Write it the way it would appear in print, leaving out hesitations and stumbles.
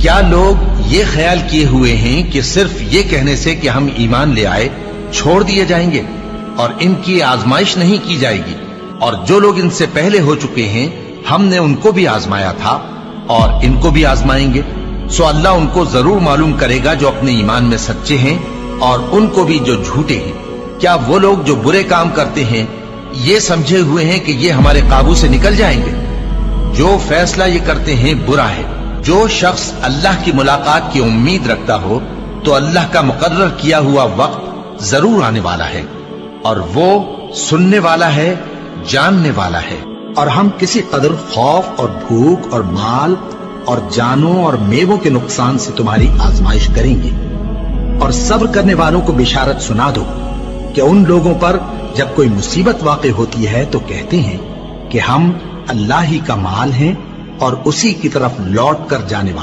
क्या लोग ये ख्याल किए हुए हैं कि सिर्फ ये कहने से कि हम ईमान ले आए छोड़ दिए जाएंगे और इनकी आजमाइश नहीं की जाएगी? और जो लोग इनसे पहले हो चुके हैं हमने उनको भी आजमाया था और इनको भी आजमाएंगे। सो अल्लाह उनको जरूर मालूम करेगा जो अपने ईमान में सच्चे हैं और उनको भी जो झूठे हैं। क्या वो लोग जो बुरे काम करते हैं ये समझे हुए हैं कि ये हमारे काबू से निकल जाएंगे? जो फैसला ये करते हैं बुरा है। जो शख्स अल्लाह की मुलाकात की उम्मीद रखता हो तो अल्लाह का मुकर्रर किया हुआ वक्त जरूर आने वाला है और वो सुनने वाला है, जानने वाला है। और हम किसी कदर खौफ और भूख और माल और जानों और मेवों के नुकसान से तुम्हारी आजमाइश करेंगे। और सब्र करने वालों को बिशारत सुना दो कि उन लोगों पर जब कोई मुसीबत वाक़ई होती है तो कहते हैं कि हम अल्लाह ही का माल हैं और उसी की तरफ लौट कर जाने वाले।